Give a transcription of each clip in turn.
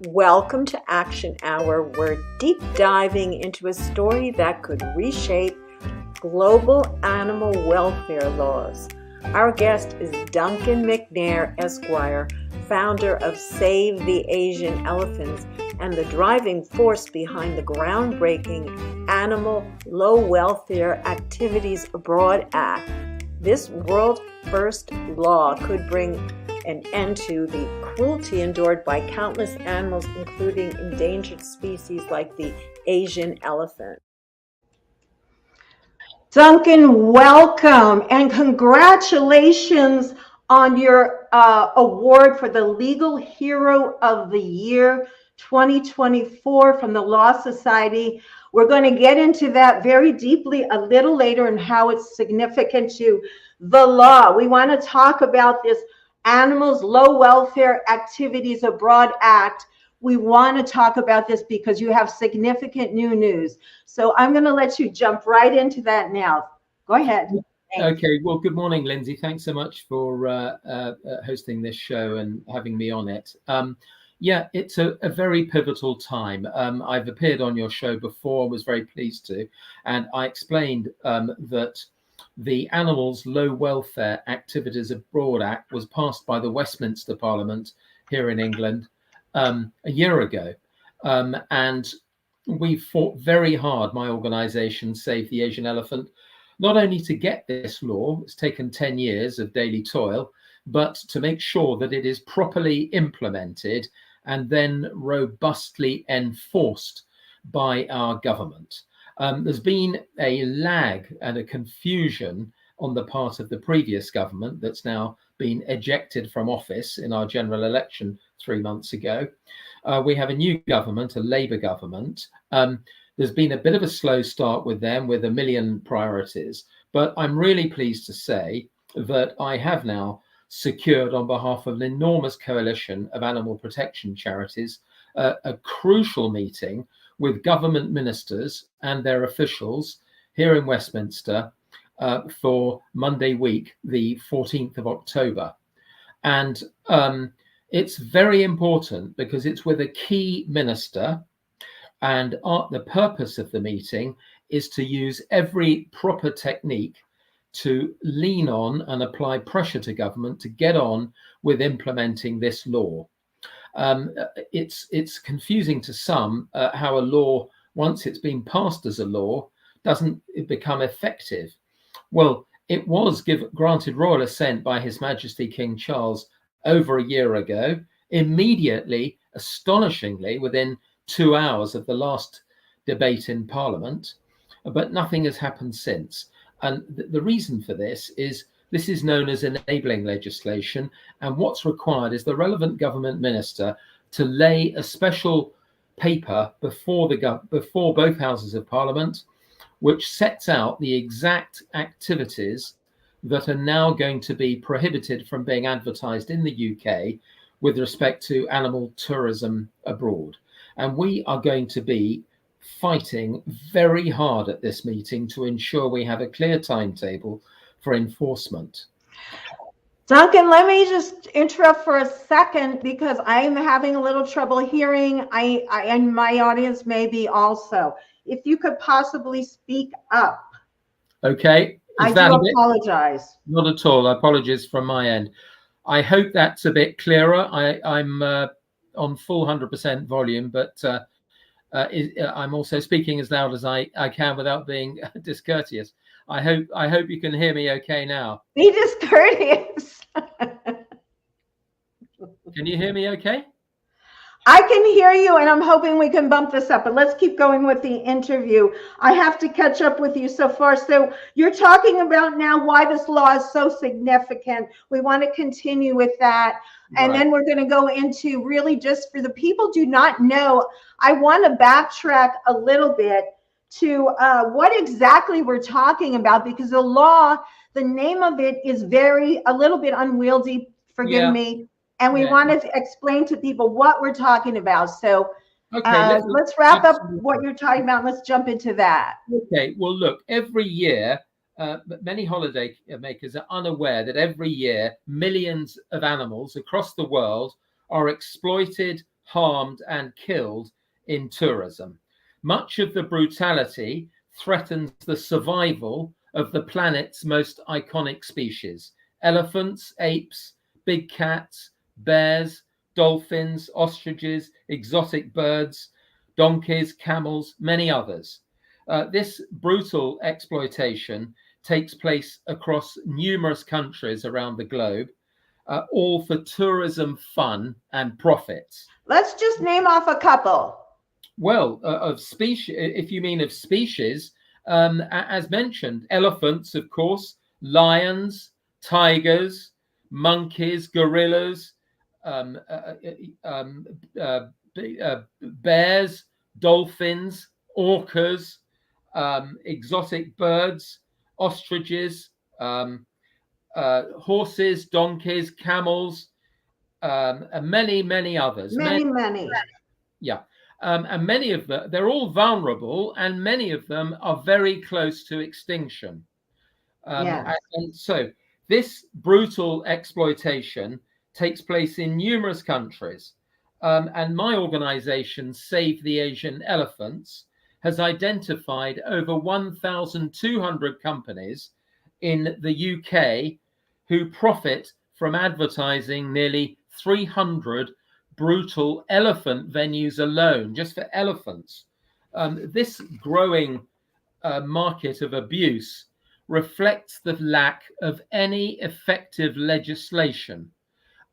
Welcome to Action Hour. We're deep diving into a story that could reshape global animal welfare laws. Our guest is Duncan McNair, Esquire, founder of Save the Asian Elephants and the driving force behind the groundbreaking Animal Low Welfare Activities Abroad Act. This world-first law could bring an end to the cruelty endured by countless animals, including endangered species like the Asian elephant. Duncan, welcome and congratulations on your award for the Legal Hero of the Year 2024 from the Law Society. We're going to get into that very deeply a little later and how it's significant to the law. We want to talk about this Animals Low Welfare Activities Abroad Act. We want to talk about this because you have significant new news. So I'm going to let you jump right into that now. Go ahead. Okay. Well, good morning, Lindsay. Thanks so much for hosting this show and having me on it. Yeah, it's a very pivotal time. I've appeared on your show before, was very pleased to, and I explained that the Animals Low Welfare Activities Abroad Act was passed by the Westminster Parliament here in England a year ago. And we fought very hard, my organisation, Save the Asian Elephant, not only to get this law, it's taken 10 years of daily toil, but to make sure that it is properly implemented and then robustly enforced by our government. There's been a lag and a confusion on the part of the previous government that's now been ejected from office in our general election 3 months ago. We have a new government, a Labour government. There's been a bit of a slow start with them with 1 million priorities, but I'm really pleased to say that I have now secured on behalf of an enormous coalition of animal protection charities a crucial meeting with government ministers and their officials here in Westminster for Monday week, the 14th of October. And it's very important because it's with a key minister, and the purpose of the meeting is to use every proper technique to lean on and apply pressure to government to get on with implementing this law. It's confusing to some how a law, once it's been passed as a law, doesn't become effective. Well, it was granted royal assent by His Majesty King Charles over a year ago, immediately, astonishingly, within 2 hours of the last debate in Parliament, but nothing has happened since. And the reason for this is known as enabling legislation, and what's required is the relevant government minister to lay a special paper before both houses of Parliament, which sets out the exact activities that are now going to be prohibited from being advertised in the UK with respect to animal tourism abroad. And we are going to be fighting very hard at this meeting to ensure we have a clear timetable for enforcement. Duncan, let me just interrupt for a second because I'm having a little trouble hearing. I and my audience may be also. If you could possibly speak up. Okay. I do apologize. Not at all. Apologies from my end. I hope that's a bit clearer. I'm on full 100% volume, but I'm also speaking as loud as I can without being discourteous. I hope you can hear me okay now. Be discourteous. Can you hear me okay? I can hear you, and I'm hoping we can bump this up, but let's keep going with the interview. I have to catch up with you so far. So you're talking about now why this law is so significant. We want to continue with that. And then we're going to go into really just for the people do not know, I want to backtrack a little bit to what exactly we're talking about, because the law, the name of it is a little bit unwieldy, forgive me. And we want to explain to people what we're talking about. So let's wrap up what you're talking about. Let's jump into that. Okay. Well, look, every year, many holiday makers are unaware that every year, millions of animals across the world are exploited, harmed, and killed in tourism. Much of the brutality threatens the survival of the planet's most iconic species: elephants, apes, big cats, bears, dolphins, ostriches, exotic birds, donkeys, camels, many others. This brutal exploitation takes place across numerous countries around the globe, all for tourism, fun, and profits. Let's just name off a couple. Well, of species, if you mean of species, as mentioned, elephants, of course, lions, tigers, monkeys, gorillas, bears, dolphins, orcas, exotic birds, ostriches, horses, donkeys, camels, and many others. Many. Yeah. And many of them, they're all vulnerable, and many of them are very close to extinction. Yes. And so this brutal exploitation takes place in numerous countries. And my organization, Save the Asian Elephants, has identified over 1,200 companies in the UK who profit from advertising nearly 300 brutal elephant venues alone, just for elephants. This growing market of abuse reflects the lack of any effective legislation.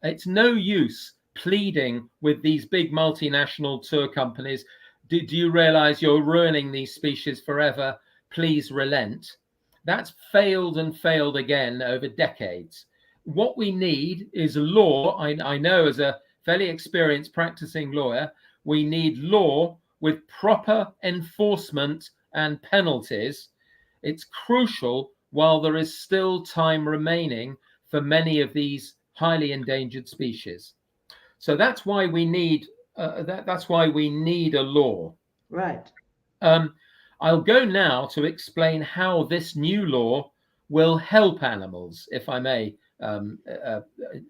It's no use pleading with these big multinational tour companies. Do you realize you're ruining these species forever? Please relent. That's failed and failed again over decades. What we need is law. I know, as a fairly experienced practicing lawyer, we need law with proper enforcement and penalties. It's crucial while there is still time remaining for many of these highly endangered species. So that's why we need that's why we need a law. Right. I'll go now to explain how this new law will help animals, if I may,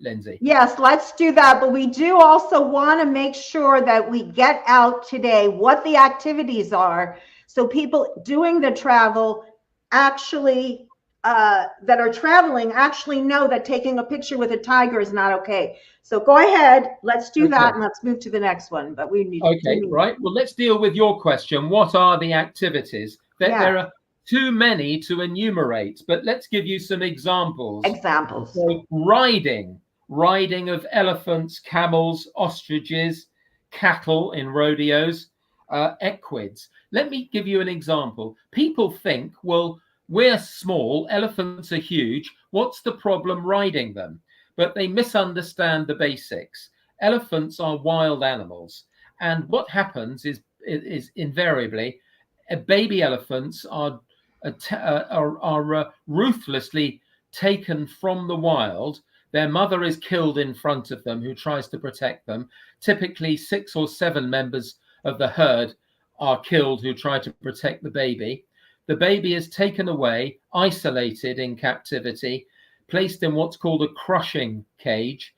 Lindsay. Yes, let's do that. But we do also want to make sure that we get out today what the activities are, so people doing the travel actually that are traveling actually know that taking a picture with a tiger is not okay. So go ahead, let's do that, and let's move to the next one. But we need right. Well, let's deal with your question. What are the activities? There are too many to enumerate, but let's give you some examples. So riding of elephants, camels, ostriches, cattle in rodeos, equids. Let me give you an example. People think, well, we're small, elephants are huge. What's the problem riding them? But they misunderstand the basics. Elephants are wild animals. And what happens is invariably, baby elephants are ruthlessly taken from the wild. Their mother is killed in front of them, who tries to protect them. Typically 6 or 7 members of the herd are killed who try to protect the baby. The baby is taken away, isolated in captivity, placed in what's called a crushing cage,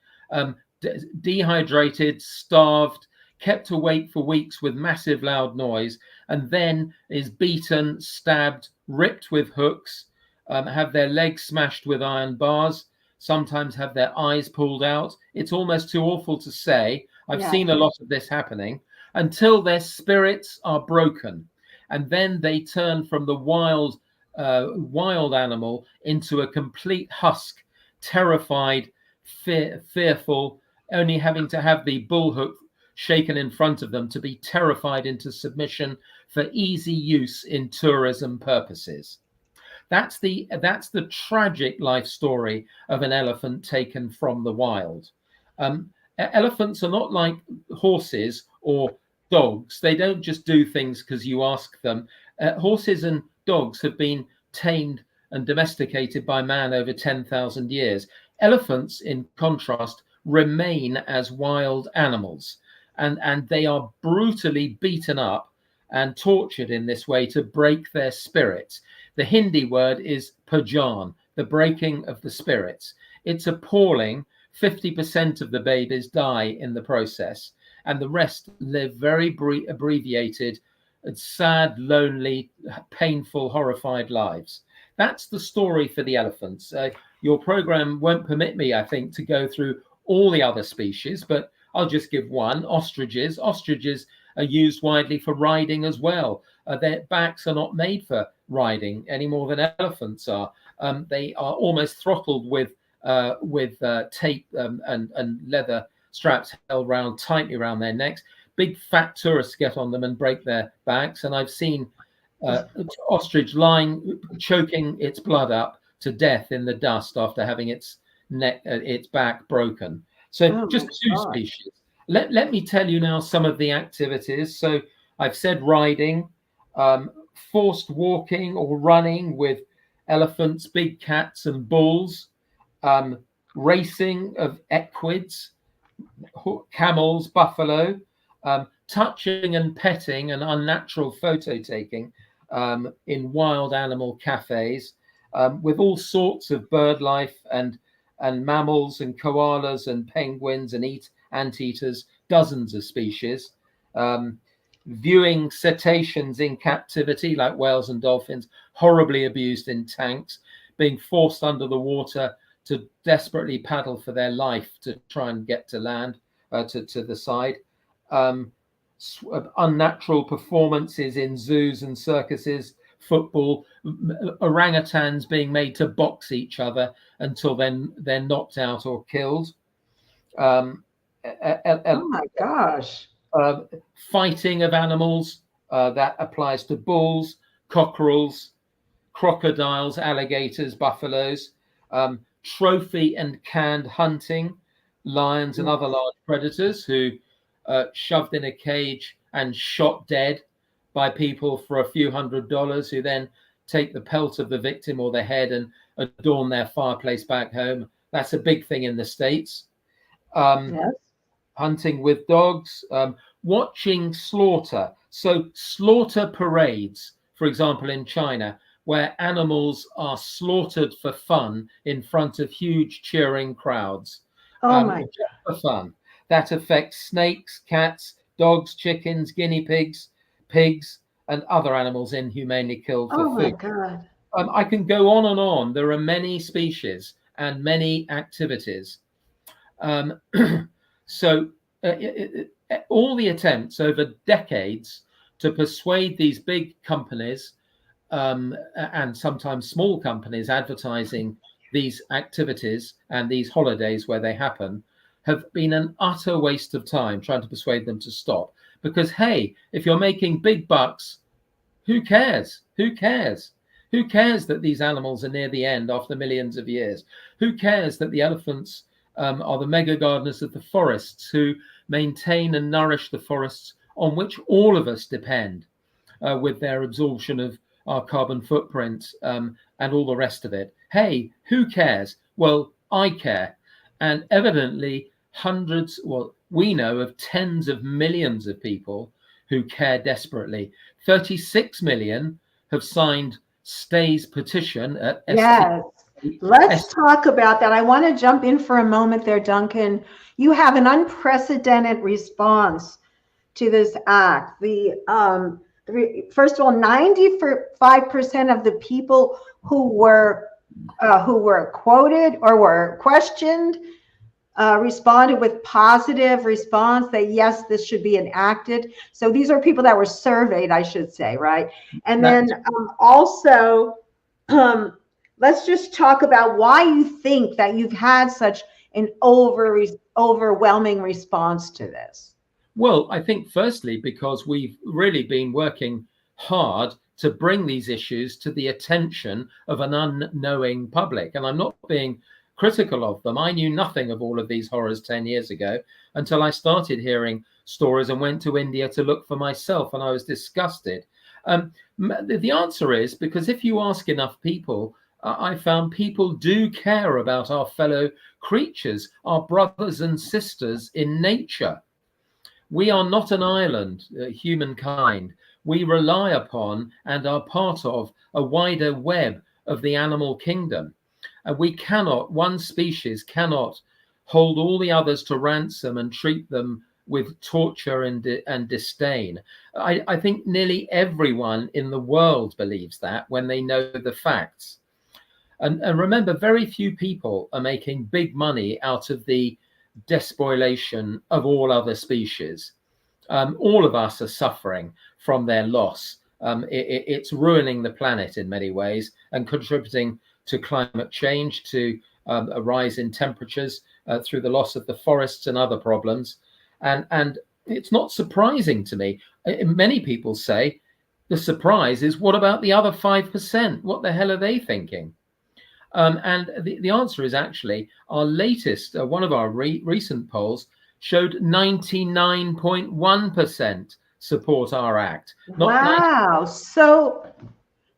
dehydrated, starved, kept awake for weeks with massive loud noise, and then is beaten, stabbed, ripped with hooks, have their legs smashed with iron bars, sometimes have their eyes pulled out. It's almost too awful to say. I've seen a lot of this happening, until their spirits are broken. And then they turn from the wild animal into a complete husk, terrified, fearful, only having to have the bullhook shaken in front of them to be terrified into submission for easy use in tourism purposes. That's the tragic life story of an elephant taken from the wild. Elephants are not like horses or dogs. They don't just do things because you ask them. Horses and dogs have been tamed and domesticated by man over 10,000 years. Elephants, in contrast, remain as wild animals, and they are brutally beaten up and tortured in this way to break their spirits. The Hindi word is pajan, the breaking of the spirits. It's appalling. 50% of the babies die in the process. and the rest live very abbreviated, sad, lonely, painful, horrified lives. That's the story for the elephants. Your program won't permit me, I think, to go through all the other species, but I'll just give one. Ostriches. Ostriches are used widely for riding as well. Their backs are not made for riding any more than elephants are. They are almost throttled with tape and leather straps held tightly around their necks. Big fat tourists get on them and break their backs. And I've seen ostrich choking its blood up to death in the dust after having its back broken. So just two species. Let me tell you now some of the activities. So I've said riding, forced walking or running with elephants, big cats and bulls, racing of equids, camels, buffalo, touching and petting and unnatural photo taking in wild animal cafes, with all sorts of bird life and mammals and koalas and penguins and anteaters, dozens of species, viewing cetaceans in captivity like whales and dolphins, horribly abused in tanks, being forced under the water to desperately paddle for their life to try and get to land, to the side. Unnatural performances in zoos and circuses, football, orangutans being made to box each other until then they're knocked out or killed. Oh my gosh. Fighting of animals, that applies to bulls, cockerels, crocodiles, alligators, buffaloes, trophy and canned hunting, lions and other large predators who shoved in a cage and shot dead by people for a few $100s, who then take the pelt of the victim or the head and adorn their fireplace back home. That's a big thing in the States. Yes. Hunting with dogs, watching slaughter. So slaughter parades, for example, in China, where animals are slaughtered for fun in front of huge cheering crowds. Just for fun. That affects snakes, cats, dogs, chickens, guinea pigs, and other animals inhumanely killed for food. Oh my God. I can go on and on. There are many species and many activities. So all the attempts over decades to persuade these big companies and sometimes small companies advertising these activities and these holidays where they happen have been an utter waste of time trying to persuade them to stop. Because, hey, if you're making big bucks, who cares? Who cares? Who cares that these animals are near the end after millions of years? Who cares that the elephants are the mega gardeners of the forests who maintain and nourish the forests on which all of us depend with their absorption of our carbon footprint and all the rest of it? Hey, who cares? Well, I care. And evidently we know of tens of millions of people who care desperately. 36 million have signed Stay's petition at Yes. Let's talk about that. I want to jump in for a moment there, Duncan. You have an unprecedented response to this act. First of all, 95% of the people who were quoted or were questioned responded with positive response that yes, this should be enacted. So these are people that were surveyed, I should say, right? And then also, let's just talk about why you think that you've had such an overwhelming response to this. Well, I think firstly, because we've really been working hard to bring these issues to the attention of an unknowing public. And I'm not being critical of them. I knew nothing of all of these horrors 10 years ago until I started hearing stories and went to India to look for myself, and I was disgusted. The answer is because if you ask enough people, I found people do care about our fellow creatures, our brothers and sisters in nature. We are not an island, humankind. We rely upon and are part of a wider web of the animal kingdom. One species cannot hold all the others to ransom and treat them with torture and disdain. I think nearly everyone in the world believes that when they know the facts. And remember, very few people are making big money out of the despoilation of all other species. All of us are suffering from their loss. It's ruining the planet in many ways and contributing to climate change, to a rise in temperatures through the loss of the forests and other problems. And it's not surprising to me. Many people say the surprise is, what about the other 5%? What the hell are they thinking? And the answer is actually our latest, one of our recent polls showed 99.1% support our act. Wow. So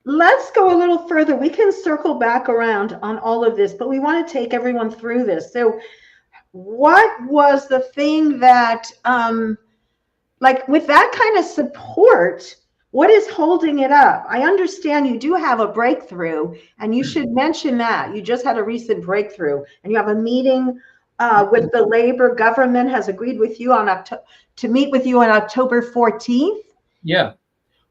let's go a little further. We can circle back around on all of this, but we want to take everyone through this. So what was the thing that, like with that kind of support, what is holding it up? I understand you do have a breakthrough, and you should mention that. You just had a recent breakthrough, and you have a meeting with the Labor government has agreed with you on to meet with you on October 14th. Yeah,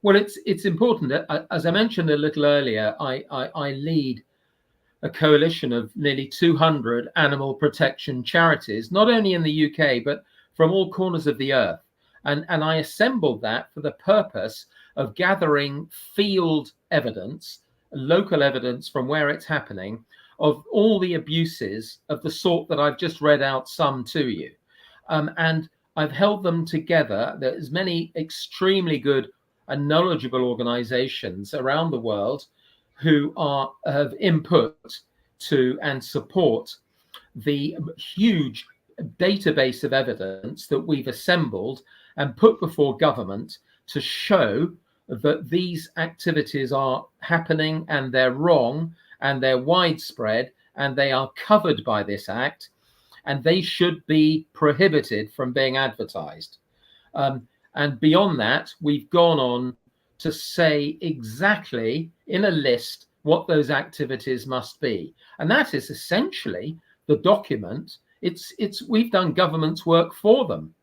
well, it's important. As I mentioned a little earlier, I lead a coalition of nearly 200 animal protection charities, not only in the UK, but from all corners of the earth. And I assembled that for the purpose of gathering field evidence, local evidence from where it's happening, of all the abuses of the sort that I've just read out some to you. And I've held them together. There's many extremely good and knowledgeable organizations around the world who have input to and support the huge database of evidence that we've assembled and put before government to show that these activities are happening and they're wrong and they're widespread and they are covered by this act and they should be prohibited from being advertised. And beyond that, we've gone on to say exactly in a list what those activities must be. And that is essentially the document. We've done government's work for them.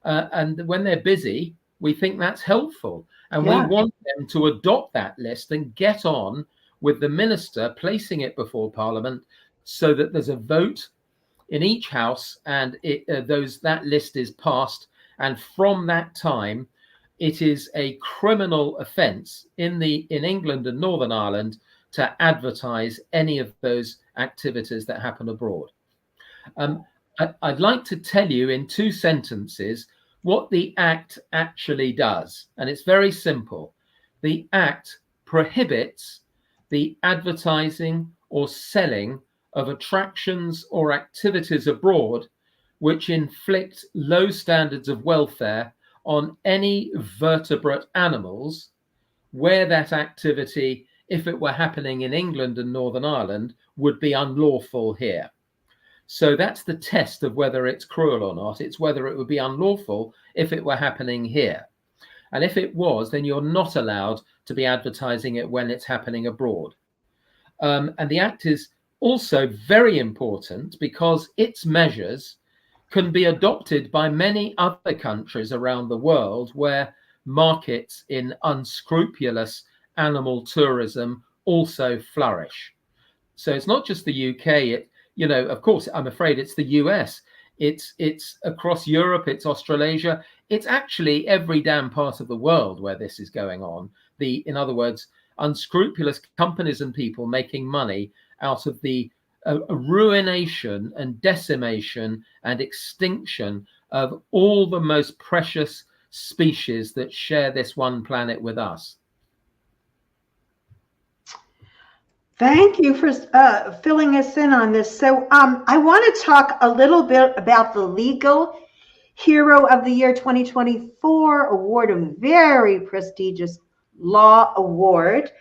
And when they're busy, we think that's helpful. And we want them to adopt that list and get on with the minister placing it before Parliament so that there's a vote in each house and that list is passed. And from that time, it is a criminal offence in England and Northern Ireland to advertise any of those activities that happen abroad. I'd like to tell you in 2 sentences what the Act actually does. And it's very simple. The Act prohibits the advertising or selling of attractions or activities abroad which inflict low standards of welfare on any vertebrate animals where that activity, if it were happening in England and Northern Ireland, would be unlawful here. So that's the test of whether it's cruel or not. It's whether it would be unlawful if it were happening here. And if it was, then you're not allowed to be advertising it when it's happening abroad. And the Act is also very important because its measures can be adopted by many other countries around the world where markets in unscrupulous animal tourism also flourish. So it's not just the UK. Of course, I'm afraid it's the US. It's across Europe. It's Australasia. It's actually every damn part of the world where this is going on. In other words, unscrupulous companies and people making money out of the ruination and decimation and extinction of all the most precious species that share this one planet with us. Thank you for filling us in on this. So I want to talk a little bit about the Legal Hero of the Year 2024 award, a very prestigious law award.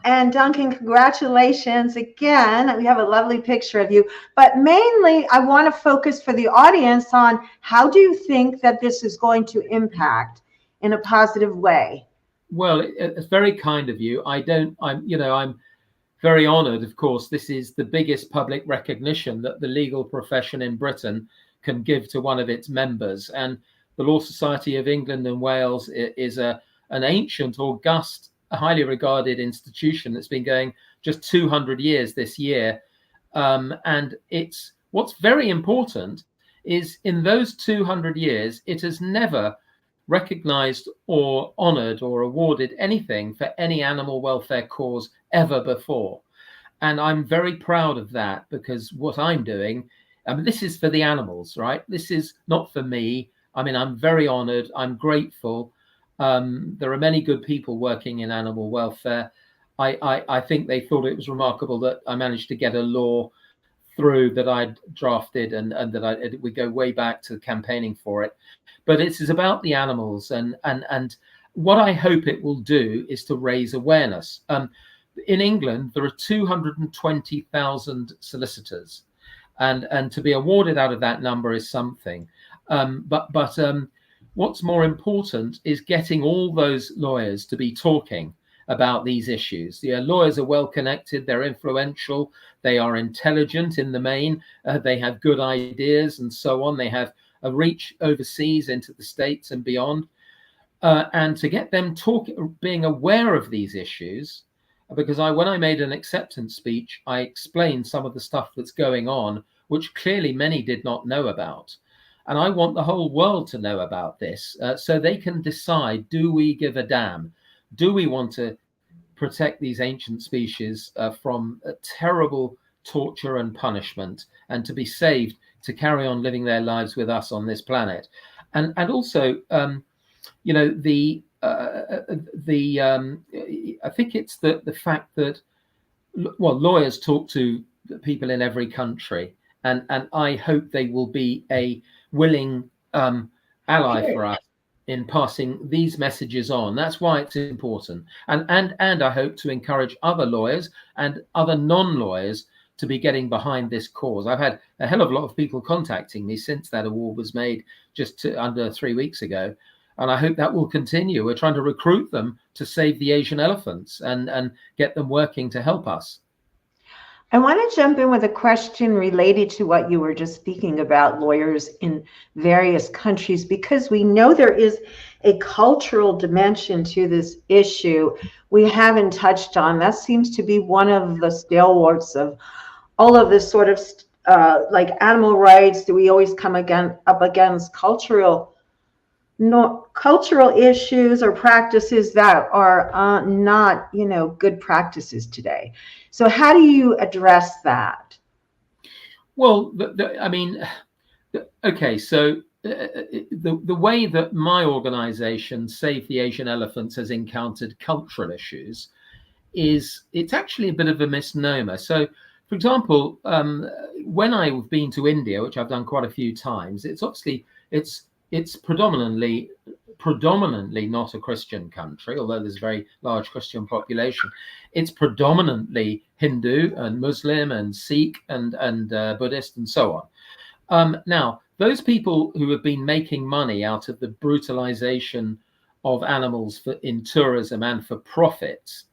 And Duncan, congratulations again. We have a lovely picture of you. But mainly, I want to focus for the audience on how do you think that this is going to impact in a positive way? Well, it's very kind of you. I'm very honored, of course. This is the biggest public recognition that the legal profession in Britain can give to one of its members. And the Law Society of England and Wales is an ancient, august, highly regarded institution that's been going just 200 years this year. And what's very important is in those 200 years, it has never recognized or honored or awarded anything for any animal welfare cause ever before. And I'm very proud of that, because what I'm doing, I mean, this is for the animals, right? This is not for me. I mean, I'm very honored. I'm grateful. There are many good people working in animal welfare. I think they thought it was remarkable that I managed to get a law through that I'd drafted, and that we go way back to campaigning for it. But it is about the animals, and what I hope it will do is to raise awareness. In England, there are 220,000 solicitors, and to be awarded out of that number is something. But what's more important is getting all those lawyers to be talking about these issues. The lawyers are well connected, they're influential, they are intelligent in the main, they have good ideas and so on. They have a reach overseas into the States and beyond. And to get them being aware of these issues, because when I made an acceptance speech, I explained some of the stuff that's going on, which clearly many did not know about. And I want the whole world to know about this, so they can decide, do we give a damn? Do we want to protect these ancient species from terrible torture and punishment, and to be saved to carry on living their lives with us on this planet? And also, you know, I think it's the fact that, well, lawyers talk to people in every country, and I hope they will be a willing ally for us in passing these messages on. That's why it's important. And I hope to encourage other lawyers and other non-lawyers to be getting behind this cause. I've had a hell of a lot of people contacting me since that award was made just under 3 weeks ago. And I hope that will continue. We're trying to recruit them to save the Asian elephants and get them working to help us. I want to jump in with a question related to what you were just speaking about, lawyers in various countries, because we know there is a cultural dimension to this issue we haven't touched on. That seems to be one of the stalwarts of all of this sort of like animal rights. Do we always come up against cultural issues or practices that are not, you know, good practices today? So how do you address that? Well, I mean, okay, so the way that my organization, Save the Asian Elephants, has encountered cultural issues is it's actually a bit of a misnomer. So, for example, when I've been to India, which I've done quite a few times, it's obviously it's predominantly not a Christian country, although there's a very large Christian population. It's predominantly Hindu and Muslim and Sikh and Buddhist and so on. Now, those people who have been making money out of the brutalization of animals in tourism and for profits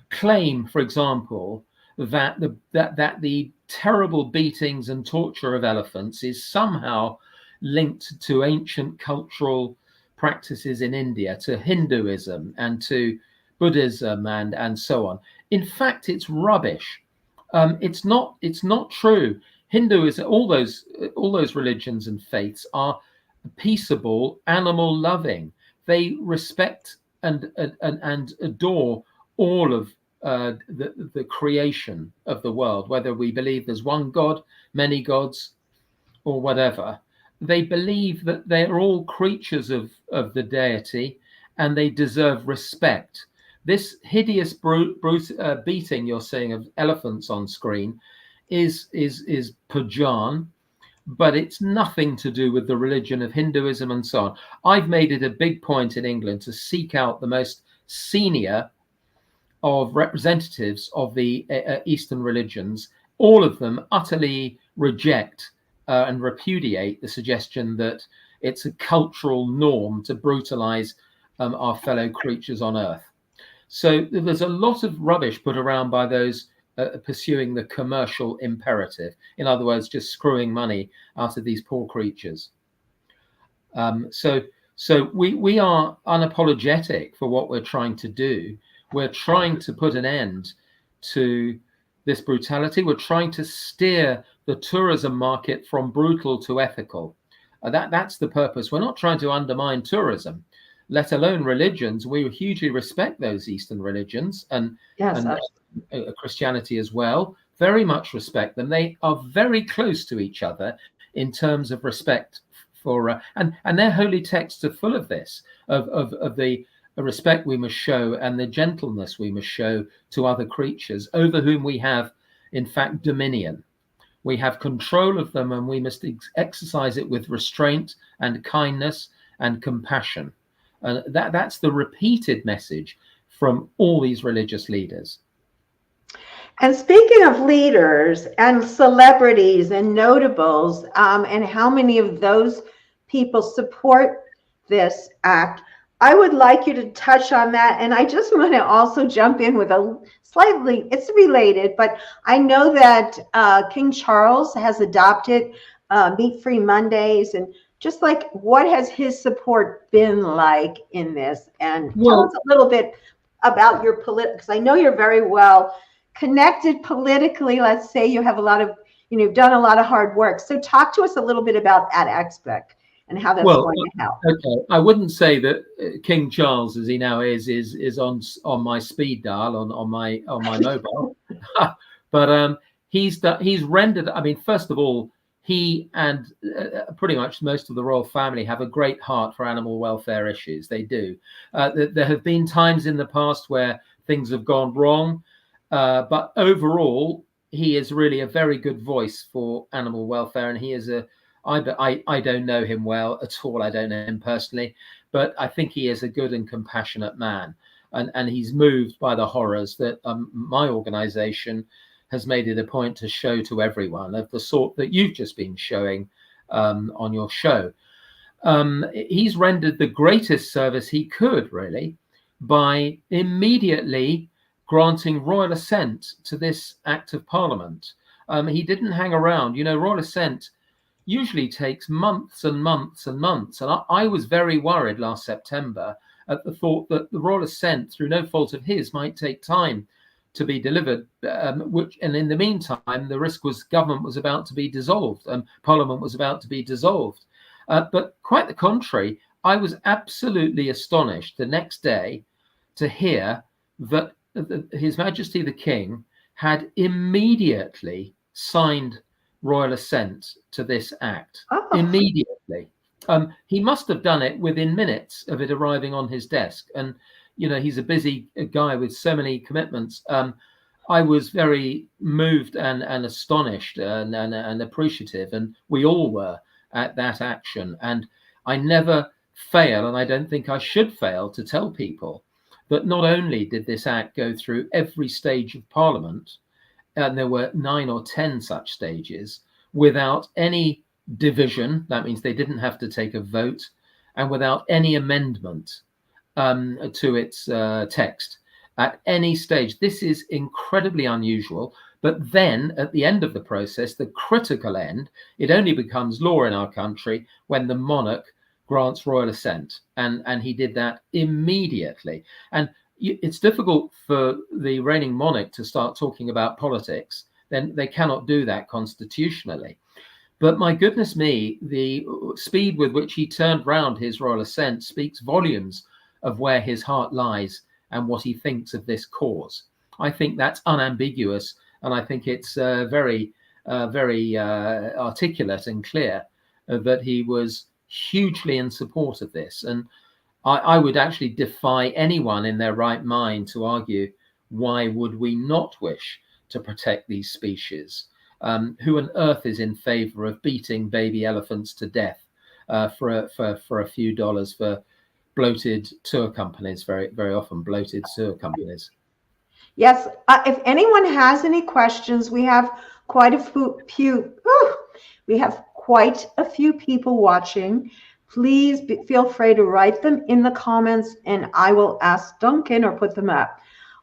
claim, for example, that the terrible beatings and torture of elephants is somehow linked to ancient cultural practices in India, to Hinduism and to Buddhism and so on. In fact, it's rubbish. It's not true. Hinduism, all those religions and faiths are peaceable, animal loving. They respect and adore all of the creation of the world, whether we believe there's one God, many gods, or whatever. They believe that they're all creatures of the deity and they deserve respect. This hideous beating you're seeing of elephants on screen is Pujan, but it's nothing to do with the religion of Hinduism and so on. I've made it a big point in England to seek out the most senior of representatives of the Eastern religions. All of them utterly reject and repudiate the suggestion that it's a cultural norm to brutalize our fellow creatures on Earth. So there's a lot of rubbish put around by those pursuing the commercial imperative. In other words, just screwing money out of these poor creatures. So we are unapologetic for what we're trying to do. We're trying to put an end to this brutality. We're trying to steer the tourism market from brutal to ethical. That's the purpose. We're not trying to undermine tourism, let alone religions. We hugely respect those Eastern religions and Christianity as well. Very much respect them. They are very close to each other in terms of respect for and their holy texts are full of this, of the respect we must show and the gentleness we must show to other creatures over whom we have, in fact, dominion. We have control of them, and we must exercise it with restraint and kindness and compassion. That's the repeated message from all these religious leaders. And speaking of leaders and celebrities and notables, and how many of those people support this act, I would like you to touch on that. And I just want to also jump in with a slightly, it's related, but I know that King Charles has adopted Meat-Free Mondays, and just like, what has his support been like in this? And tell us a little bit about your political, because I know you're very well connected politically. Let's say you have a lot of, you've done a lot of hard work. So talk to us a little bit about that aspect and how that's going to help. Okay, I wouldn't say that King Charles, as he now is on my speed dial on my mobile, but he's rendered. I mean, first of all, he and pretty much most of the royal family have a great heart for animal welfare issues. They do. There have been times in the past where things have gone wrong, but overall, he is really a very good voice for animal welfare, and he is I don't know him well at all. I don't know him personally, but I think he is a good and compassionate man, and he's moved by the horrors that my organization has made it a point to show to everyone, of the sort that you've just been showing on your show. He's rendered the greatest service he could, really, by immediately granting royal assent to this act of parliament. He didn't hang around. Royal assent usually takes months and months and months. And I was very worried last September at the thought that the royal assent, through no fault of his, might take time to be delivered, and in the meantime, the risk was government was about to be dissolved, and Parliament was about to be dissolved. But quite the contrary, I was absolutely astonished the next day to hear that His Majesty the King had immediately signed royal assent to this act. Immediately. He must have done it within minutes of it arriving on his desk. And he's a busy guy with so many commitments. I was very moved and astonished and appreciative, and we all were, at that action. And I never fail, and I don't think I should fail, to tell people that not only did this act go through every stage of Parliament, and there were 9 or 10 such stages, without any division, that means they didn't have to take a vote, and without any amendment to its text at any stage. This is incredibly unusual. But then at the end of the process, the critical end, it only becomes law in our country when the monarch grants royal assent. And he did that immediately. And it's difficult for the reigning monarch to start talking about politics. Then they cannot do that constitutionally. But my goodness me, the speed with which he turned round his royal assent speaks volumes of where his heart lies and what he thinks of this cause. I think that's unambiguous, and I think it's very articulate and clear that he was hugely in support of this. And I would actually defy anyone in their right mind to argue, why would we not wish to protect these species? Who on earth is in favor of beating baby elephants to death for a few dollars for bloated tour companies, very often bloated tour companies? Yes, if anyone has any questions, we have quite a few people watching. Please feel free to write them in the comments, and I will ask Duncan or put them up.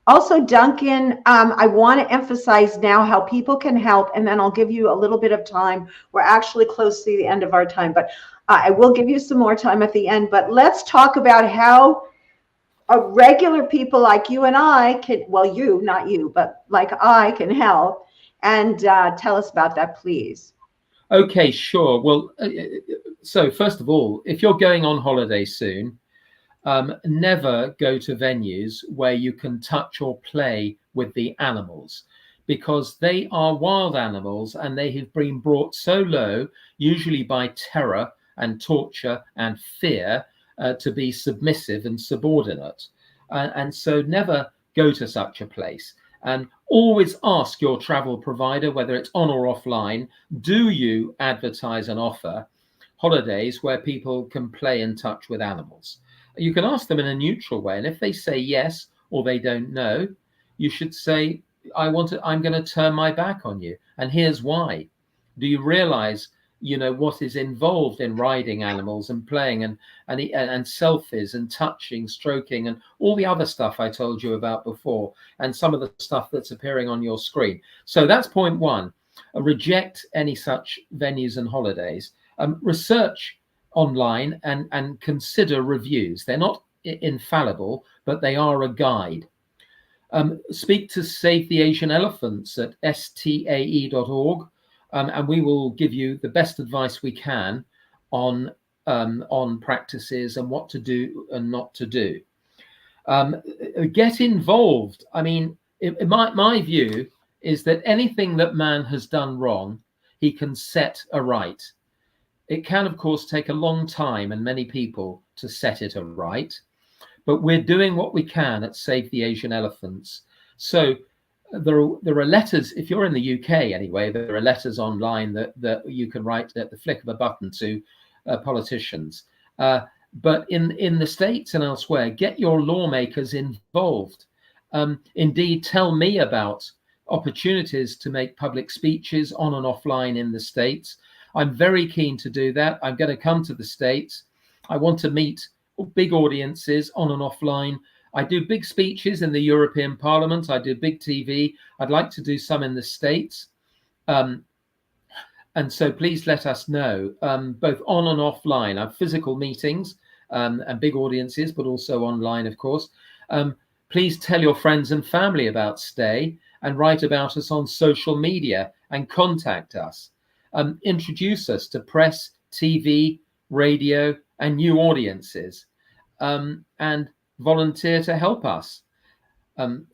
Also, Duncan, I want to emphasize now how people can help, and then I'll give you a little bit of time. We're actually close to the end of our time, but I will give you some more time at the end. But let's talk about how regular people like you and I can, well, you, not you, but like I can help. And tell us about that, please. Okay, sure. Well, so first of all, if you're going on holiday soon, never go to venues where you can touch or play with the animals, because they are wild animals and they have been brought so low, usually by terror and torture and fear, to be submissive and subordinate. And so never go to such a place. And always ask your travel provider, whether it's on or offline, do you advertise and offer holidays where people can play and touch with animals? You can ask them in a neutral way. And if they say yes, or they don't know, you should say, I'm going to turn my back on you. And here's why. Do you realize, what is involved in riding animals and playing and selfies and touching, stroking, and all the other stuff I told you about before, and some of the stuff that's appearing on your screen. So that's point one. Reject any such venues and holidays. Research online and consider reviews. They're not infallible, but they are a guide. Speak to Save the Asian Elephants at stae.org. And we will give you the best advice we can on practices and what to do and not to do. Get involved. I mean, my view is that anything that man has done wrong, he can set aright. It can, of course, take a long time and many people to set it aright, but we're doing what we can at Save the Asian Elephants. So there are letters, if you're in the UK anyway, there are letters online that you can write at the flick of a button to politicians. But in the States and elsewhere, get your lawmakers involved. Indeed, tell me about opportunities to make public speeches on and offline in the States. I'm very keen to do that. I'm going to come to the States. I want to meet big audiences on and offline. I do big speeches in the European Parliament. I do big TV. I'd like to do some in the States. And so please let us know, both on and offline. I have physical meetings and big audiences, but also online, of course. Please tell your friends and family about Stay and write about us on social media and contact us. Introduce us to press, TV, radio, and new audiences. And volunteer to help us.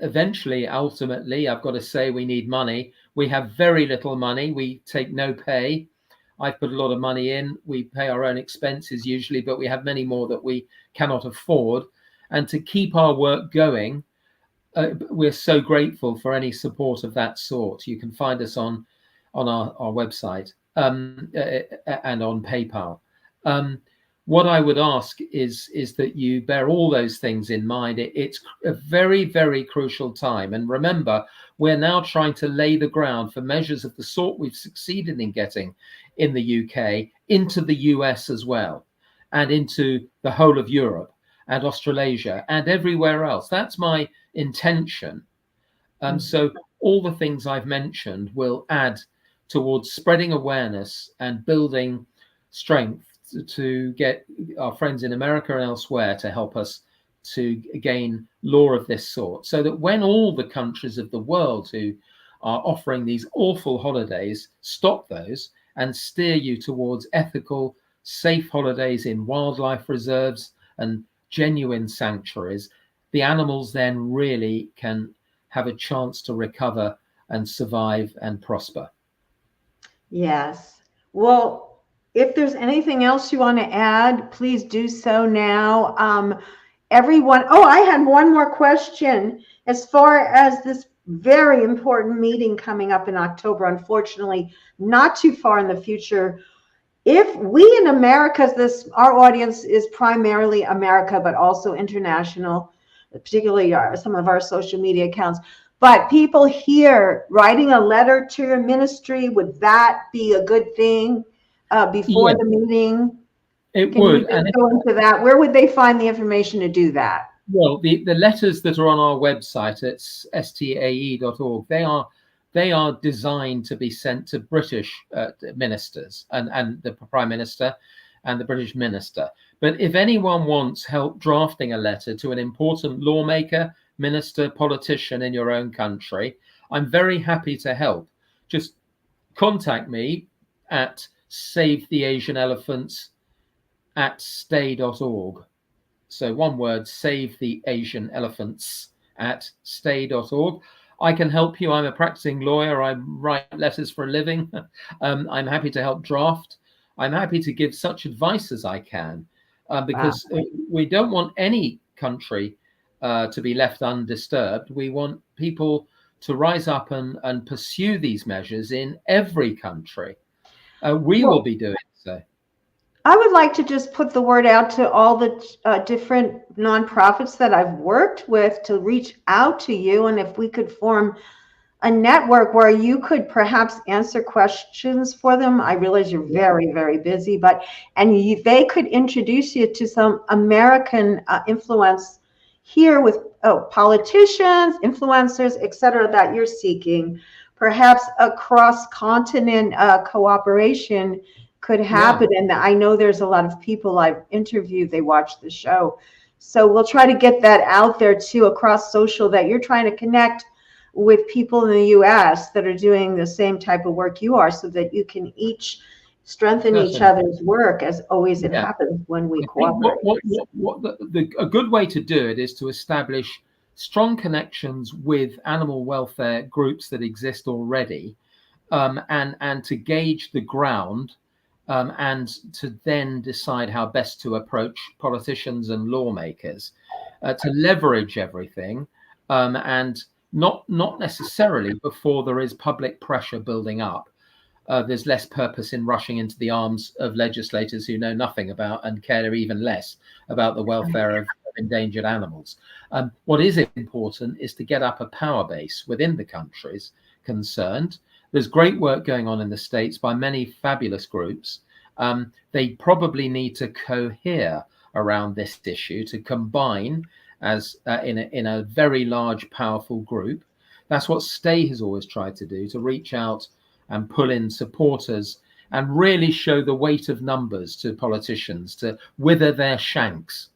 Eventually, ultimately, I've got to say we need money. We have very little money. We take no pay. I've put a lot of money in. We pay our own expenses usually, but we have many more that we cannot afford. And to keep our work going, we're so grateful for any support of that sort. You can find us on our website and on PayPal. What I would ask is that you bear all those things in mind. It's a very, very crucial time. And remember, we're now trying to lay the ground for measures of the sort we've succeeded in getting in the UK into the US as well, and into the whole of Europe and Australasia and everywhere else. That's my intention. So all the things I've mentioned will add towards spreading awareness and building strength to get our friends in America and elsewhere to help us to gain law of this sort, so that when all the countries of the world who are offering these awful holidays stop those and steer you towards ethical, safe holidays in wildlife reserves and genuine sanctuaries, the animals then really can have a chance to recover and survive and prosper. Yes. Well, if there's anything else you want to add, please do so now. Everyone, I had one more question. As far as this very important meeting coming up in October, unfortunately, not too far in the future, if we in America, our audience is primarily America, but also international, particularly some of our social media accounts. But people here writing a letter to your ministry, would that be a good thing? Before the meeting? It Can would. you go into that? Where would they find the information to do that? Well, the letters that are on our website at stae.org, they are designed to be sent to British ministers and the Prime Minister and the British Minister. But if anyone wants help drafting a letter to an important lawmaker, minister, politician in your own country, I'm very happy to help. Just contact me at savetheasianelephants@stay.org. So one word, savetheasianelephants@stay.org. I can help you. I'm a practicing lawyer. I write letters for a living. I'm happy to help draft. I'm happy to give such advice as I can, because we don't want any country to be left undisturbed. We want people to rise up and pursue these measures in every country. We will be doing so. I would like to just put the word out to all the different nonprofits that I've worked with to reach out to you. And if we could form a network where you could perhaps answer questions for them. I realize you're very, very busy, they could introduce you to some American influence here with politicians, influencers, etc., that you're seeking. Perhaps a cross-continent cooperation could happen. Yeah. And I know there's a lot of people I've interviewed, they watch the show. So we'll try to get that out there too, across social, that you're trying to connect with people in the US that are doing the same type of work you are, so that you can each strengthen each other's work, as always it happens when we cooperate. A good way to do it is to establish strong connections with animal welfare groups that exist already, and to gauge the ground, and to then decide how best to approach politicians and lawmakers, to leverage everything, and not necessarily before there is public pressure building up. There's less purpose in rushing into the arms of legislators who know nothing about and care even less about the welfare of endangered animals. What is important is to get up a power base within the countries concerned. There's great work going on in the States by many fabulous groups. They probably need to cohere around this issue, to combine as in a very large, powerful group. That's what Stay has always tried to do, to reach out and pull in supporters and really show the weight of numbers to politicians, to wither their shanks,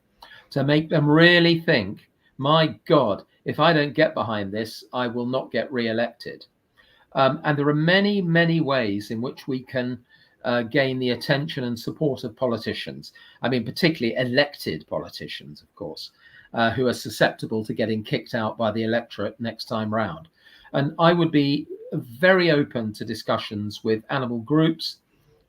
to make them really think, my God, if I don't get behind this, I will not get re-elected. And there are many, many ways in which we can gain the attention and support of politicians. I mean, particularly elected politicians, of course, who are susceptible to getting kicked out by the electorate next time round. And I would be very open to discussions with animal groups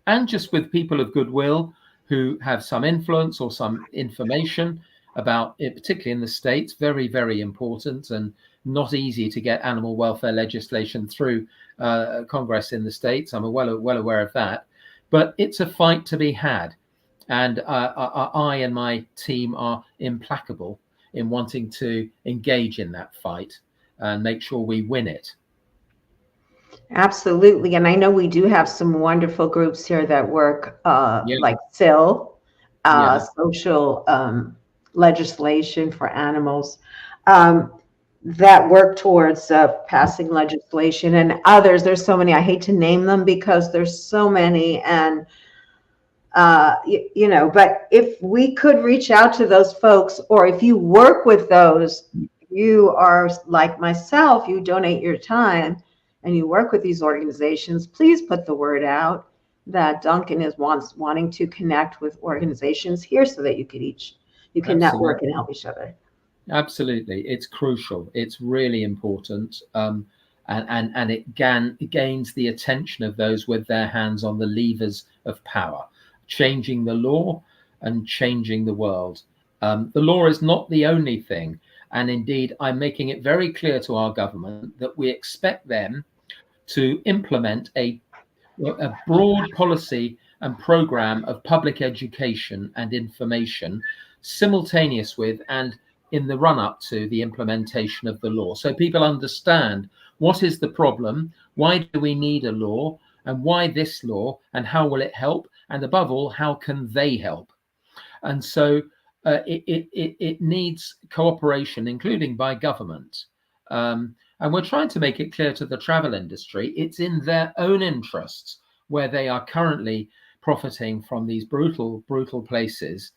and just with people of goodwill who have some influence or some information about it, particularly in the States. Very, very important, and not easy to get animal welfare legislation through Congress in the States. I'm well aware of that. But it's a fight to be had. And I and my team are implacable in wanting to engage in that fight and make sure we win it. Absolutely. And I know we do have some wonderful groups here that work like SIL, social legislation for animals, that work towards passing legislation, and others. There's so many. I hate to name them because there's so many. And but if we could reach out to those folks, or if you work with those, you are like myself, you donate your time and you work with these organizations, please put the word out that Duncan is wanting to connect with organizations here, so that you can network and help each other. Absolutely, it's crucial. It's really important, and it gains the attention of those with their hands on the levers of power, changing the law and changing the world. The law is not the only thing, and indeed, I'm making it very clear to our government that we expect them to implement a broad policy and program of public education and information simultaneous with and in the run-up to the implementation of the law, so people understand what is the problem, why do we need a law, and why this law, and how will it help, and above all, how can they help. And so it needs cooperation, including by government. And we're trying to make it clear to the travel industry, it's in their own interests, where they are currently profiting from these brutal places,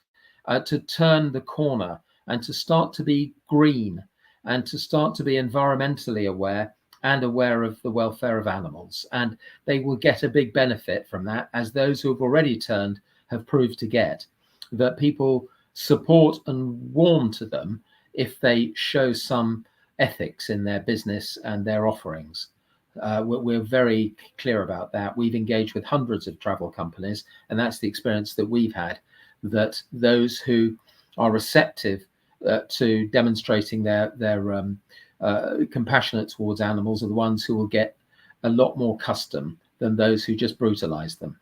to turn the corner and to start to be green and to start to be environmentally aware and aware of the welfare of animals. And they will get a big benefit from that, as those who have already turned have proved to get, that people support and warm to them if they show some ethics in their business and their offerings. We're very clear about that. We've engaged with hundreds of travel companies, and that's the experience that we've had, that those who are receptive to demonstrating their compassionate towards animals are the ones who will get a lot more custom than those who just brutalize them.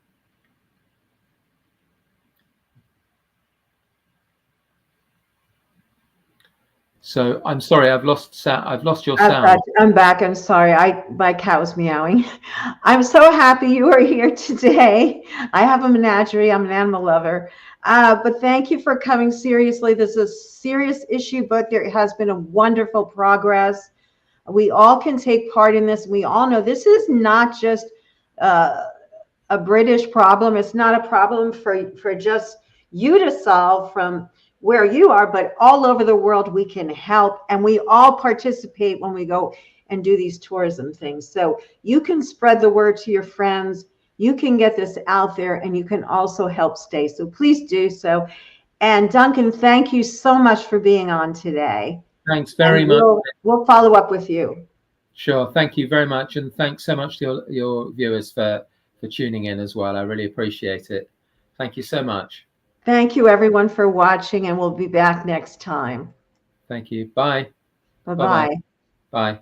So I'm sorry, I've lost your sound. I'm back. I'm sorry. My cow's meowing. I'm so happy you are here today. I have a menagerie. I'm an animal lover. But thank you for coming. Seriously, this is a serious issue, but there has been a wonderful progress. We all can take part in this. We all know this is not just a British problem. It's not a problem for just you to solve from where you are, but all over the world we can help, and we all participate when we go and do these tourism things. So you can spread the word to your friends, you can get this out there, and you can also help stay. So please do so. And Duncan, thank you so much for being on today. Thanks very much. We'll follow up with you. Sure, thank you very much, and thanks so much to your viewers for tuning in as well. I really appreciate it. Thank you so much. Thank you, everyone, for watching, and we'll be back next time. Thank you. Bye. Bye-bye. Bye.